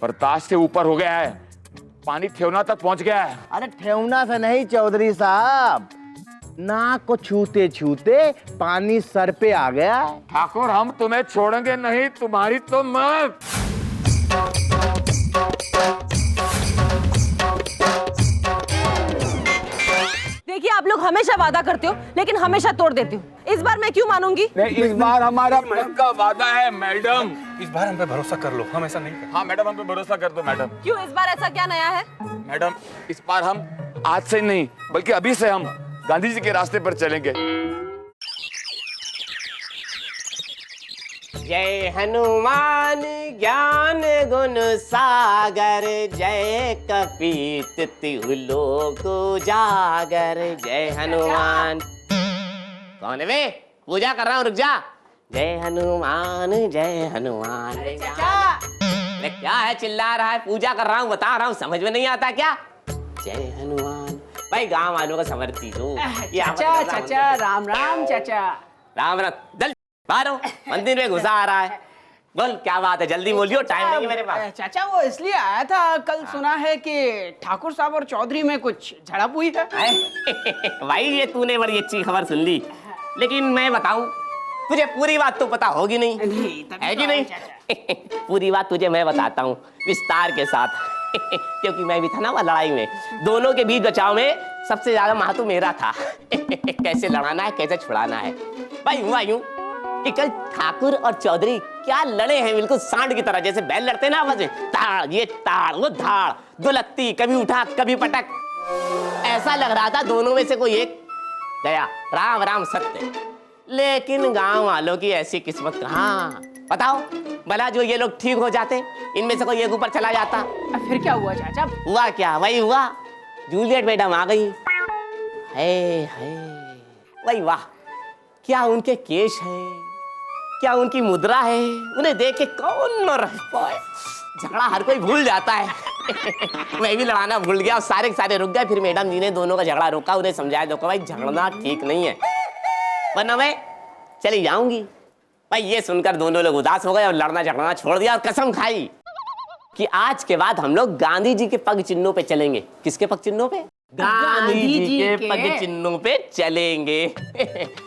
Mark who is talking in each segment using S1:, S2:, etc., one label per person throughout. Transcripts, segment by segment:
S1: बर्दाश्त से ऊपर हो गया है, पानी ठेवना तक पहुंच गया है।
S2: अरे ठेवना से नहीं चौधरी साहब, नाक को छूते छूते पानी सर पे आ गया।
S1: ठाकुर हम तुम्हें छोड़ेंगे नहीं, तुम्हारी तो मौत।
S3: देखिए आप लोग हमेशा वादा करते हो लेकिन हमेशा तोड़ देते हो। इस बार मैं क्यों मानूंगी?
S1: नहीं, इस बार हमारा पक्का वादा है मैडम।
S4: इस बार हम पे भरोसा कर लो, हम ऐसा नहीं करेंगे।
S1: हाँ मैडम, हम पे भरोसा कर दो मैडम।
S3: क्यों इस बार ऐसा क्या नया है?
S1: मैडम इस बार हम आज से नहीं बल्कि अभी से हम गांधी जी के रास्ते पर चलेंगे।
S5: जय हनुमान ज्ञान गुण सागर, जय कपीत तिहु लोक उजागर। जय हनुमान। कौन है बे? पूजा कर रहा हूँ, रुक जा। जय हनुमान जय हनुमान। अरे क्या है चिल्ला रहा है? पूजा कर रहा हूँ, बता रहा हूँ, समझ में नहीं आता क्या? जय हनुमान। भाई गांव वालों का समर्थी तू।
S6: चाचा चाचा राम राम चाचा।
S5: राम राम। जल बाहर मंदिर में घुसा आ रहा है। बोल क्या बात है, जल्दी बोलियो, टाइम नहीं मेरे पास।
S6: चाचा वो इसलिए आया था, कल सुना है कि ठाकुर साहब और चौधरी में कुछ झड़प हुई है।
S5: भाई ये तूने बड़ी अच्छी खबर सुन ली, लेकिन मैं बताऊं तुझे पूरी बात तो पता होगी नहीं, है कि नहीं? पूरी बात तुझे मैं बताता हूँ विस्तार के साथ। क्योंकि मैं भी था ना वह लड़ाई में, दोनों के बीच बचाव में सबसे ज्यादा महत्व मेरा था। कैसे लड़ाना है, कैसे छुड़ाना है। भाई हुआ यूं कि कल ठाकुर और चौधरी क्या लड़े हैं, बिल्कुल सांड की तरह, जैसे बैल लड़ते ना आपस में, ताड़ ये ताड़ वो धाड़, दो लत्ती, कभी उठा कभी पटक। ऐसा लग रहा था दोनों में से कोई एक गया। राम राम सत्य। लेकिन गांव वालों की ऐसी किस्मत कहाँ। बताओ भला जो ये लोग ठीक हो जाते, इनमें से कोई एक ऊपर चला जाता।
S6: फिर क्या हुआ चाचा?
S5: हुआ क्या? वही हुआ, जूलियट मैडम आ गई। वही वाह, क्या उनके केश है, क्या उनकी मुद्रा है, उन्हें देख के कौन न रह पाए। झगड़ा हर कोई भूल जाता है। मैं भी लड़ाना भूल गया और सारे के सारे रुक गए। फिर मैडम जी ने दोनों का झगड़ा रोका, उन्हें समझाया देखो भाई झगड़ना ठीक नहीं है, वरना मैं चली जाऊंगी। भाई ये सुनकर दोनों लोग उदास हो गए और लड़ना झगड़ना छोड़ दिया और कसम खाई कि आज के बाद हम लोग गांधी जी के पग चिन्हों पे चलेंगे। किसके पग चिन्हों पे? गांधी जी के पग चिन्हों पे चलेंगे।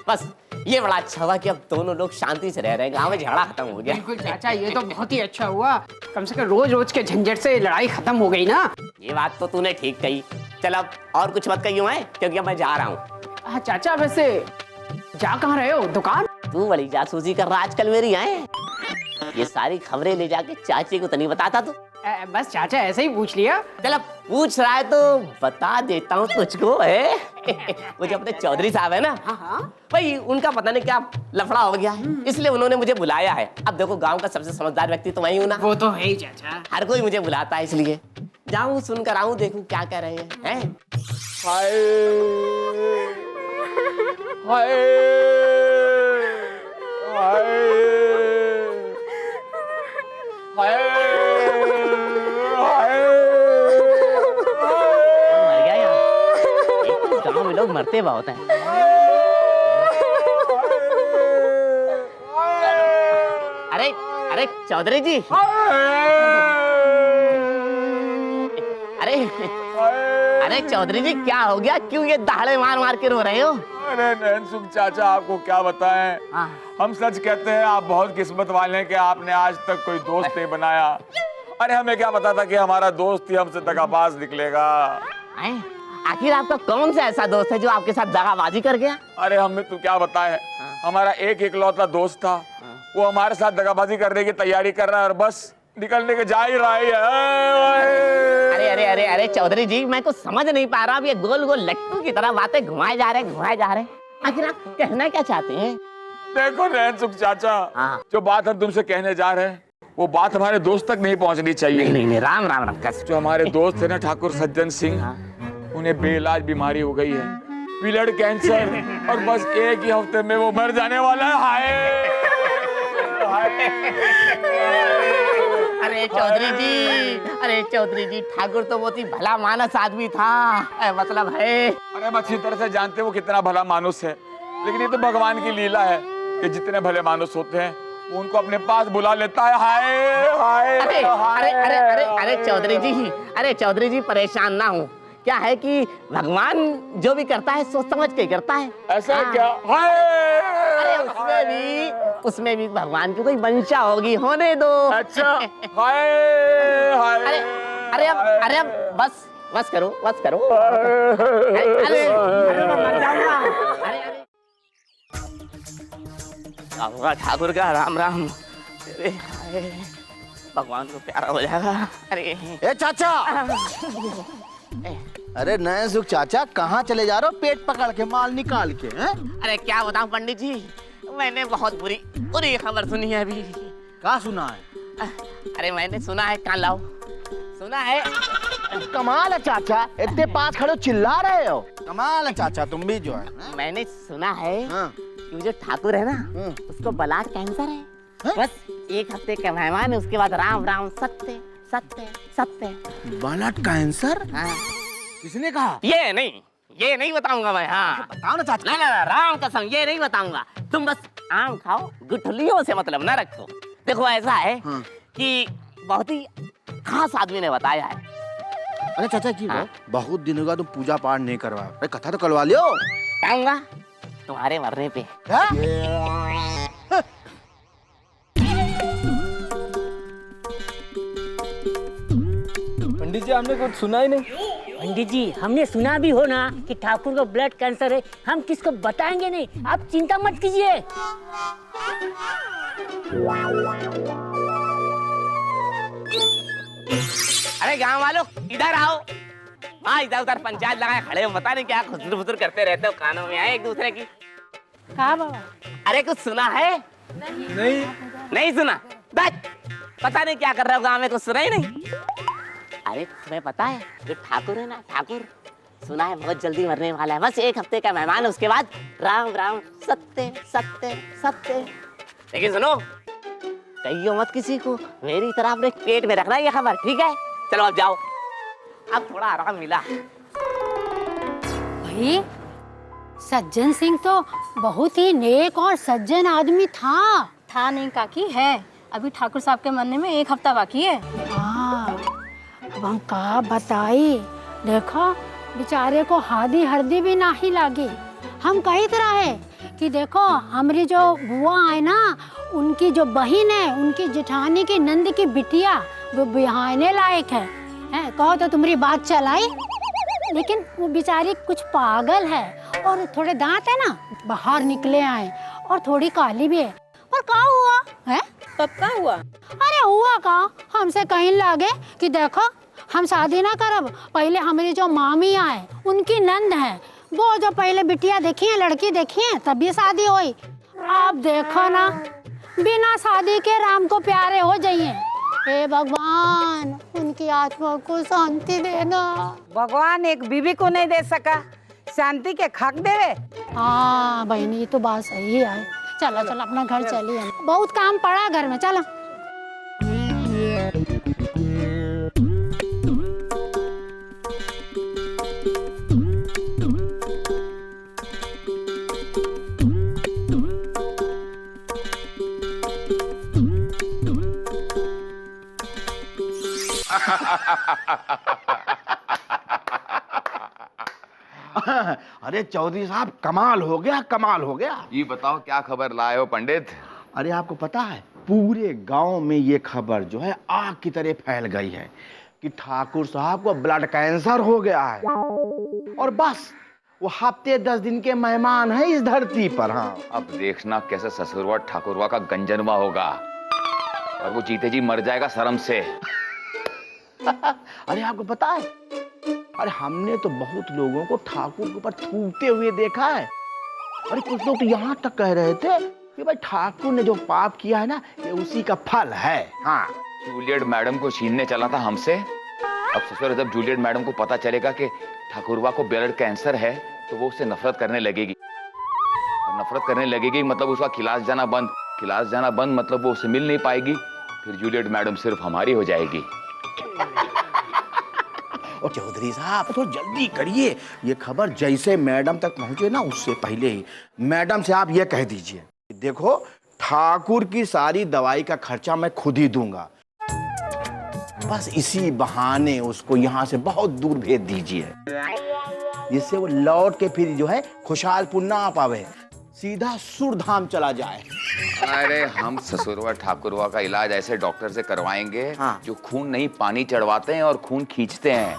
S5: बस ये बड़ा अच्छा हुआ कि अब दोनों लोग शांति से रह रहे हैं, गांव में झगड़ा खत्म हो गया।
S6: बिल्कुल चाचा, ये तो बहुत ही अच्छा हुआ, कम से कम रोज रोज के झंझट से लड़ाई खत्म हो गई ना।
S5: ये बात तो तूने ठीक कही। चल अब और कुछ मत कहियो है, क्योंकि अब मैं जा रहा हूँ।
S6: हाँ चाचा, वैसे जा कहाँ रहे हो? दुकान?
S5: तू बड़ी जासूसी कर रहा आजकल मेरी है। ये सारी खबरें ले जाके चाची को तो नहीं बताता तू?
S6: बस चाचा ऐसे ही पूछ लिया।
S5: चल अब पूछ रहा है तो बता देता हूँ तुझको है। वो जो अपने चौधरी साहब है ना, भाई उनका पता नहीं क्या लफड़ा हो गया है, इसलिए उन्होंने मुझे बुलाया है। अब देखो गांव का सबसे समझदार व्यक्ति तो वही हूँ ना।
S6: वो तो है ही चाचा,
S5: हर कोई मुझे बुलाता है, इसलिए जाऊँ सुनकर आऊँ, देखूँ क्या कह रहे हैं।
S1: हाय हाय हाय
S5: मर गया यार, गाँव में लोग मरते बहुत हैं। अरे अरे चौधरी जी, अरे चौधरी जी क्या हो गया, क्यों ये दहाड़े मार मार के रो रहे हो?
S1: अरे नैनसुख चाचा आपको क्या बताएं, हम सच कहते हैं आप बहुत किस्मत वाले हैं कि आपने आज तक कोई दोस्त नहीं बनाया। अरे हमें क्या पता था कि हमारा दोस्त ही हमसे दगाबाज निकलेगा।
S5: आखिर आपका कौन सा ऐसा दोस्त है जो आपके साथ दगाबाजी कर गया?
S1: अरे हमें तो क्या बताएं, हमारा एक इकलौता दोस्त था, वो हमारे साथ दगाबाजी करने की तैयारी कर रहा है और बस निकलने के जा ही रहा है।
S5: अरे अरे अरे अरे चौधरी जी, मैं कुछ समझ नहीं पा रहा, ये गोल गोल लट्टू की तरह बातें घुमाए जा रहे। आखिर आप कहना क्या चाहते हैं?
S1: देखो नैनसुख चाचा, जो बात हम तुमसे कहने जा रहे हैं वो बात हमारे दोस्त तक नहीं पहुंचनी चाहिए।
S5: नहीं, राम राम राम।
S1: जो हमारे दोस्त है ना ठाकुर सज्जन सिंह, उन्हें बेइलाज बीमारी हो गई है, ब्लड कैंसर, और बस एक ही हफ्ते में वो मर जाने वाला है। हाय
S5: अरे चौधरी जी, ठाकुर तो बहुत ही भला मानस आदमी था, मतलब है।
S1: अरे हम अच्छी तरह से जानते वो कितना भला मानुस है, लेकिन ये तो भगवान की लीला है कि जितने भले मानुस होते हैं वो उनको अपने पास बुला लेता है। हाय हाय
S5: अरे
S1: हाय।
S5: अरे अरे अरे अरे चौधरी जी, अरे चौधरी जी परेशान ना हो। क्या है कि भगवान जो भी करता है सोच समझ के करता है।
S1: ऐसा
S5: हाँ।
S1: क्या? हाय
S5: अरे उसमें भी भगवान की कोई मंशा होगी, होने दो।
S1: अच्छा। हाय हाय।
S5: अरे अब बस करो। अरे मैं मर जाऊंगा। अरे आऊंगा ठाकुर का राम राम। अरे भगवान को प्यारा हो जाएगा। अरे
S2: ए चाचा, अरे नए सुख चाचा, कहाँ चले जा रहे हो पेट पकड़ के माल निकाल के? हैं?
S5: अरे क्या बताऊं पंडित जी, मैंने बहुत बुरी खबर सुनी है अभी।
S2: क्या सुना है?
S5: अरे मैंने सुना है, कान लाओ, सुना है।
S2: कमाल है चाचा, इतने पास खड़े हो चिल्ला रहे हो। कमाल है चाचा, तुम भी जो है।
S5: मैंने सुना है
S2: हाँ।
S5: कि जो ठाकुर है ना, उसको ब्लड कैंसर है। बस 1 हफ्ते का मेहमान है, उसके बाद राम राम सत्य सत्य सत्य।
S2: Blood cancer?
S5: हाँ।
S2: किसने कहा?
S5: ये नहीं बताऊंगा मैं। हाँ
S2: बताओ ना चाचा।
S5: ना राम कसम ये नहीं बताऊंगा। तुम बस आम खाओ, गुठलियों से मतलब ना रखो। देखो ऐसा है कि बहुत ही खास आदमी ने बताया है।
S2: अरे चाचा की
S5: हाँ?
S2: बहुत दिन होगा तुम पूजा पाठ नहीं करवा। अरे कथा तो करवा लियो।
S5: आऊंगा तुम्हारे मरने पे।
S4: पंडित जी हमने कुछ सुना ही नहीं।
S7: पंडित जी हमने सुना भी हो ना कि ठाकुर को ब्लड कैंसर है, हम किसको बताएंगे नहीं, आप चिंता मत कीजिए।
S5: अरे गांव वालों इधर आओ। हाँ इधर उधर पंचायत लगाए खड़े हो, पता नहीं क्या खुसर फुसर करते रहते हो, कानों में आए एक दूसरे की।
S3: कहा बाबा?
S5: अरे कुछ सुना है? नहीं सुना। बस पता नहीं क्या कर रहे हो गांव में, कुछ सुना ही नहीं। अरे तुम्हें पता है जो ठाकुर है ना, ठाकुर सुना है बहुत जल्दी मरने वाला है। बस 1 हफ्ते का मेहमान है, उसके बाद राम राम सत्य सत्य सत्य। लेकिन सुनो, कहियो मत किसी को, मेरी तरह अपने पेट में रखना ये खबर, ठीक है? चलो अब जाओ, अब थोड़ा आराम मिला।
S8: भाई सज्जन सिंह तो बहुत ही नेक और सज्जन आदमी था
S9: नहीं काकी, है अभी ठाकुर साहब के मरने में 1 हफ्ता बाकी है।
S8: हाँ, अब हम का बताई, देखो बेचारे को हादी हर्दी भी नाही लागी। हम कही तरह है कि देखो हमारी जो बुआ है ना, उनकी जो बहन है, उनकी जेठानी की नंद की बिटिया वो बिहाने लायक है। कहो तो तुम्हारी बात चलाई, लेकिन वो बेचारी कुछ पागल है और थोड़े दांत है ना बाहर निकले आए और थोड़ी काली भी है। पर क्या हुआ है?
S3: पक्का हुआ?
S8: अरे हुआ का, हमसे कहीं लगे कि देखो हम शादी ना करब, पहले हमारी जो मामिया है उनकी नंद है, वो जो पहले बिटिया देखी है, लड़की देखी है, तभी शादी हुई। आप देखो ना, बिना शादी के राम को प्यारे हो जाइए। हे भगवान उनकी आत्मा को शांति देना।
S10: भगवान एक बीवी को नहीं दे सका, शांति के हक देवे।
S8: हाँ बहनी, ये तो बात सही है। चलो चलो अपना घर चलिए, बहुत काम पड़ा है घर में, चलो।
S2: अरे चौधरी साहब कमाल हो गया, कमाल हो गया।
S1: ये बताओ क्या खबर लाए हो पंडित?
S2: अरे आपको पता है पूरे गांव में ये खबर जो है आग की तरह फैल गई है कि ठाकुर साहब को ब्लड कैंसर हो गया है और बस वो हफ्ते 10 दिन के मेहमान है इस धरती पर। हाँ,
S1: अब देखना कैसे ससुरवा ठाकुरवा का गंजनवा होगा और वो जीते जी मर जाएगा शर्म से।
S2: अरे आपको पता है, अरे हमने तो बहुत लोगों को ठाकुर के ऊपर थूकते हुए देखा है। अरे कुछ लोग तो यहाँ तक कह रहे थे कि भाई ठाकुर ने जो पाप किया है ना, ये उसी का फल है। हाँ,
S1: जूलियट मैडम को छीनने चला था हमसे। अब ससुर जब जूलियट मैडम को पता चलेगा कि ठाकुरवा को ब्लड कैंसर है तो वो उससे नफरत करने लगेगी और नफरत करने लगेगी मतलब उसका क्लास जाना बंद मतलब वो उससे मिल नहीं पाएगी। फिर जूलियट मैडम सिर्फ हमारी हो जाएगी।
S2: और चौधरी साहब तो जल्दी करिए, ये खबर जैसे मैडम तक पहुंचे ना उससे पहले ही मैडम से आप ये कह दीजिए, देखो ठाकुर की सारी दवाई का खर्चा मैं खुद ही दूंगा। बस इसी बहाने उसको यहाँ से बहुत दूर भेज दीजिए, जिससे वो लौट के फिर जो है खुशहालपुर ना आ पावे, सीधा सुरधाम चला जाए।
S1: अरे हम ससुरवा ठाकुरवा का इलाज ऐसे डॉक्टर से करवाएंगे
S2: हाँ।
S1: जो खून नहीं पानी चढ़वाते हैं और खून खींचते हैं।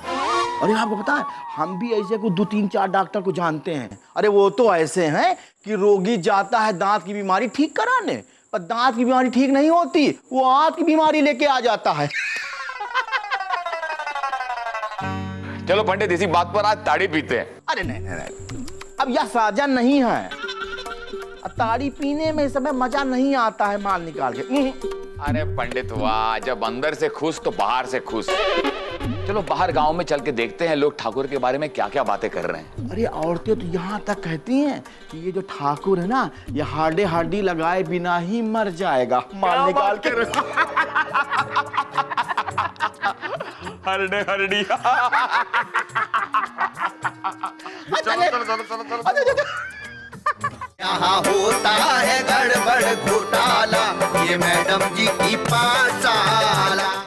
S2: अरे आपको पता है, हम भी ऐसे को 2-3-4 डॉक्टर को जानते हैं। अरे वो तो ऐसे हैं कि रोगी जाता है दांत की बीमारी ठीक कराने, पर दांत की बीमारी ठीक नहीं होती, वो आंत की बीमारी लेके आ जाता है।
S1: चलो पंडित, इसी बात पर आज ताड़ी पीते हैं।
S2: अरे नहीं, अब यह साजा नहीं है। ताड़ी पीने में इस समय मजा नहीं आता है माल निकाल के।
S1: अरे पंडित वाह, जब अंदर से खुश तो बाहर से खुश। चलो बाहर गांव में चल के देखते हैं लोग ठाकुर के बारे में क्या क्या बातें कर रहे हैं।
S2: अरे औरतें तो यहाँ तक कहती हैं कि ये जो ठाकुर है ना, ये हार्डी लगाए बिना ही मर जाएगा माल निकाल के।
S1: हरडी चलो।
S11: यहाँ होता है गड़बड़ घोटाला, ये मैडम जी की पाठशाला।